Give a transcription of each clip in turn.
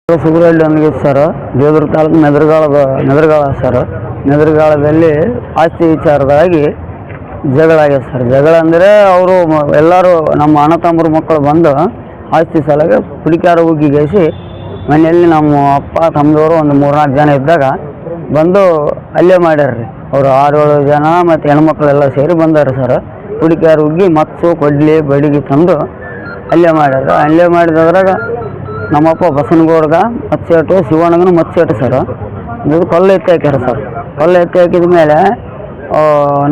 ಸುಗುರಳ್ಳಿ ನನಗೆ sir Devadurga taluk ನೆದರಗಾಳ sir. ನೆದರಗಾಳದಲ್ಲಿ ಆಸ್ತಿ ವಿಚಾರದಾಗಿ ಜಗಳ ಆಗ್ಯದ ಸರ್. ಜಗಳ ಅಂದರೆ ಅವರು ಎಲ್ಲರೂ ನಮ್ಮ ಅಣ್ಣ ತಮ್ಮರು ಮಕ್ಕಳು ಬಂದು ಆಸ್ತಿ ಸಲಗೆ ಪುಡಿಕಾರ ಉಗ್ಗಿಗೇಸಿ ಮನೆಯಲ್ಲಿ ನಮ್ಮ ಅಪ್ಪ ತಮ್ಮದವರು ಒಂದು 3-4 ಜನ ಇದ್ದಾಗ ಬಂದು ಅಲ್ಲೇ ಮಾಡ್ಯಾರ್ರಿ. ಅವರು 6-7 ಜನ ಮತ್ತು ಹೆಣ್ಮಕ್ಳೆಲ್ಲ ಸೇರಿ ಬಂದಾರೆ ಸರ್. ಪುಡಿಕಾರ ಉಗ್ಗಿ ಮತ್ಸು ಕೊಡ್ಲಿ ಬಡಿಗೆ ತಂದು ಅಲ್ಲೇ ಮಾಡ್ಯಾರ. ಅಲ್ಲೇ ಮಾಡಿದ್ರಾಗ ನಮ್ಮಪ್ಪ ಬಸನಗೌಡ್ಗ ಮತ್ಸೇಟು, ಶಿವಣ್ಣಗನು ಮತ್ಸೇಟು ಸರ್. ಇದು ಕೊಲ್ಲ ಎತ್ತಿ ಹಾಕ್ಯಾರ ಸರ್. ಕೊಲ್ಲ ಎತ್ತಿ ಹಾಕಿದ ಮೇಲೆ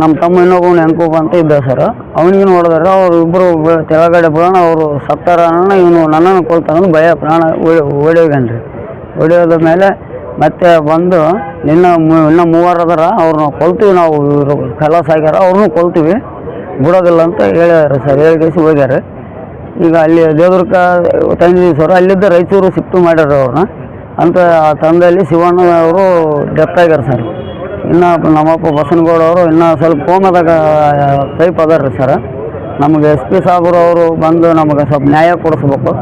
ನಮ್ಮ ತಮ್ಮ ಇನ್ನೊಬ್ಬನು ಹೆಂಕೂಬ ಅಂತ ಇದ್ದ ಸರ್. ಅವನಿಗೂ ನೋಡಿದ್ರೆ ಅವ್ರು ಇಬ್ಬರು ತೆಳಗಡೆ ಬರೋಣ ಅವರು ಸತ್ತಾರ. ಇವನು ನನ್ನನ್ನು ಕೊಲ್ತಾನ ಭಯ ಪ್ರಾಣ ಹೊಡಿಯೋಗನ್ರಿ. ಹೊಡಿಯೋದ ಮೇಲೆ ಮತ್ತೆ ಬಂದು ಇನ್ನೂ 3 ಅದರ ಅವ್ರನ್ನ ಕೊಲ್ತೀವಿ, ನಾವು ಇವರು ಕಲಾಸ ಆಗ್ಯಾರ ಅವ್ರನ್ನೂ ಕೊಲ್ತೀವಿ ಬಿಡೋದಿಲ್ಲ ಅಂತ ಹೇಳ್ಯಾರ ಸರ್. ಹೇಳಿಸಿ ಹೋಗ್ಯಾರ. ಈಗ ಅಲ್ಲಿ ದೇವದುರ್ಗ ತಂದಿದ್ದೀವಿ ಸರ್. ಅಲ್ಲಿದ್ದ ರಾಯಚೂರು ಶಿಫ್ಟ್ ಮಾಡ್ಯಾರ ಅವ್ರನ್ನ ಅಂತ. ಆ ತಂದೆಯಲ್ಲಿ ಶಿವಣ್ಣ ಅವರು ಡೆತ್ ಆಗ್ಯಾರ ಸರ್. ಇನ್ನು ನಮ್ಮಪ್ಪ ಬಸನಗೌಡ ಅವರು ಇನ್ನೂ ಸ್ವಲ್ಪ ಕೋಮದಾಗ ಟೈಪ್ ಅದಾರ ರೀ ಸರ್. ನಮಗೆ SP ಸಾಬ್ರು ಅವರು ಬಂದು ನಮಗೆ ಸ್ವಲ್ಪ ನ್ಯಾಯ ಕೊಡಿಸ್ಬೇಕು.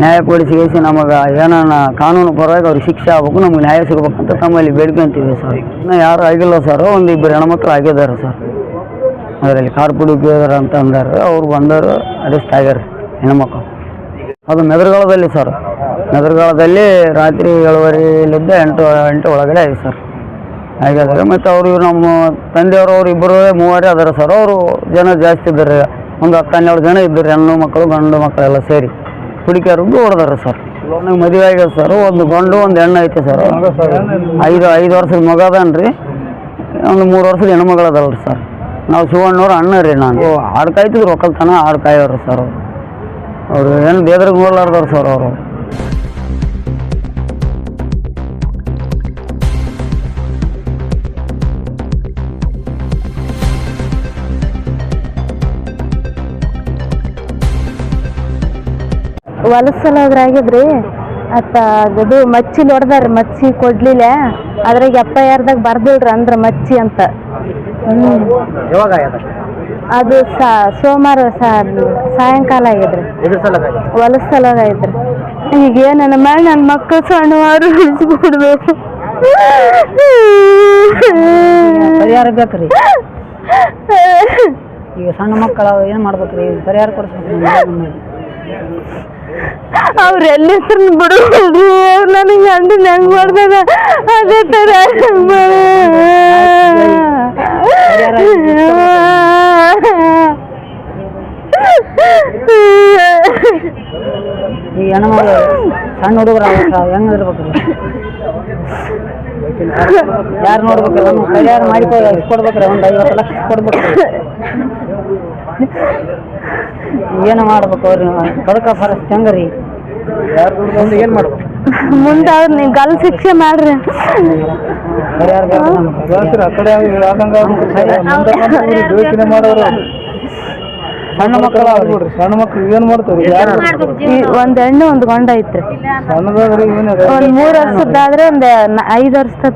ನ್ಯಾಯ ಕೊಡಿಸಿ ನಮಗೆ ಏನಾನ ಕಾನೂನು ಪರವಾಗಿ ಅವ್ರಿಗೆ ಶಿಕ್ಷೆ ಆಗ್ಬೇಕು, ನಮ್ಗೆ ನ್ಯಾಯ ಸಿಗ್ಬೇಕಂತ ತಮ್ಮಲ್ಲಿ ಬೇಡ್ಕೊಂತೀವಿ ಸರ್. ಇನ್ನೂ ಯಾರು ಆಗಿಲ್ಲ ಸರ್. ಒಂದು 2 ಹೆಣ್ಮಕ್ಳು ಆಗಿದ್ದಾರೆ ಸರ್. ಅದರಲ್ಲಿ ಕಾರ್ಪುಡಿ ಉಪಯೋಗ ಅಂತ ಅಂದಾರೆ. ಅವ್ರು ಬಂದವರು ಅರೆಸ್ಟ್ ಆಗ್ಯಾರ ಹೆಣ್ಮಕ್ಳು. ಅದು ನೆದರಗಾಳದಲ್ಲಿ ಸರ್. ನೆದರಗಾಳದಲ್ಲಿ ರಾತ್ರಿ 7:30ಲಿಂದ 8 ಒಳಗಡೆ ಆಯ್ತು ಸರ್. ಆಗಿದ್ದಾರೆ. ಮತ್ತು ಅವರು ನಮ್ಮ ತಂದೆಯವರು ಅವ್ರು ಇಬ್ಬರು 3 ಅದಾರ ಸರ್. ಅವರು ಜನ ಜಾಸ್ತಿ ಇದ್ದಾರೆ. ಒಂದು 10-12 ಜನ ಇದ್ದಾರೆ. ಹೆಣ್ಣು ಮಕ್ಕಳು ಗಂಡು ಮಕ್ಕಳೆಲ್ಲ ಸೇರಿ ಹುಡುಕಿಯವ್ರಿಗೂ ಹೊಡೆದಾರೆ ಸರ್. ನನಗೆ ಮದುವೆ ಆಗ್ಯದ ಸರ್. ಒಂದು ಗಂಡು ಒಂದು ಹೆಣ್ಣು ಐತೆ ಸರ್. 5 ವರ್ಷದ ಮಗ ಅದಾನ್ರಿ. ಒಂದು 3 ವರ್ಷದ ಹೆಣ್ಮಗಳು ಅದಾವಲ್ರಿ ಸರ್. ನಾವು ಶಿವಣ್ಣವ್ರು ಅಣ್ಣ ರೀ. ನಾನು ಆಡ್ಕಾಯ್ತಿದ್ರು ಒಕ್ಕಲ್ತನ ಆಡ್ಕಾಯವ್ರು ಸರ್. ಅವರು ಏನು ದೇವ್ರಿಗೆ ನೋಡ್ಲಾರ್ದವ್ರು ಸರ್. ಅವರು ಹೊಲಸಲೋದ್ರಾಗಿದ್ರಿ ಅತ್ತ ಅದು ಮಚ್ಚಿ ನೋಡ್ದಾರ. ಮಚ್ಚಿ ಕೊಡ್ಲಿಲ್ಲ ಅದ್ರಾಗ FIRದಾಗ ಬರ್ದಿಲ್ರಿ ಅಂದ್ರ ಮಚ್ಚಿ ಅಂತ. ಅದು ಸೋಮವಾರ ಸಾಯಂಕಾಲ ಆಗಿದ್ರಿ. ಹೊಲಸಲಗ ಆಗಿದ್ರಿ. ಈಗ ಏನನ್ನ ಮಾಡಿ ನನ್ನ ಮಕ್ಕಳು ಸಣ್ಣವಾರು ಉಳಿಸ್ಕೊಡ್ಬೇಕು. ಪರಿಹಾರ ಬೇಕ್ರಿ. ಈಗ ಸಣ್ಣ ಮಕ್ಕಳ ಏನ್ ಮಾಡ್ಬೇಕ್ರಿ? ಪರಿಹಾರ ಕೊಡಿಸ್ಬೇಕು. ಅವ್ರ ಎಲ್ಲಿ ಬಿಡುವುದು ನನಗೆ ಗಂಡನ ಹೆಂಗ್ ಮಾಡ್ದಾಗ ಅದೇ ತರ ಈ ಹೆಣ್ಮಗಳು ಸಣ್ಣ ಹುಡುಗರ ಹೆಂಗ್ ಇರ್ಬೇಕ್ರಿ? ಯಾರು ನೋಡ್ಬೇಕಲ್ಲ? ಪರಿಹಾರ ಮಾಡಿ ಕೊಡ್ಬೇಕ್ರಿ. ಒಂದು 50 ಲಕ್ಷ ಕೊಡ್ಬೇಕ್ರಿ. ಏನು ಮಾಡ್ಬೇಕು? ಅವ್ರಿಗೆ ಬದುಕ ಫರಸ್ ಹೆಂಗ್ರಿ? ಯಾರು ಏನು ಮಾಡ್ಬೇಕು? ಮುಂದೆ ಅವ್ರು ನೀವು ಗಲ್ ಶಿಕ್ಷೆ ಮಾಡ್ರಿ. ಸಣ್ಣ ಮಕ್ಕಳು ಸಣ್ಣ ಮಕ್ಳು ಏನ್ ಮಾಡ್ತಾರೆ? ಒಂದ್ ಹೆಣ್ಣು ಒಂದ್ ಗಂಡ ಐತ್ರಿ. ಸಣ್ಣದಾದ್ರಿ ಒಂದ್ 3 ವರ್ಷದ್ದಾದ್ರೆ ಒಂದ್ 5 ವರ್ಷದ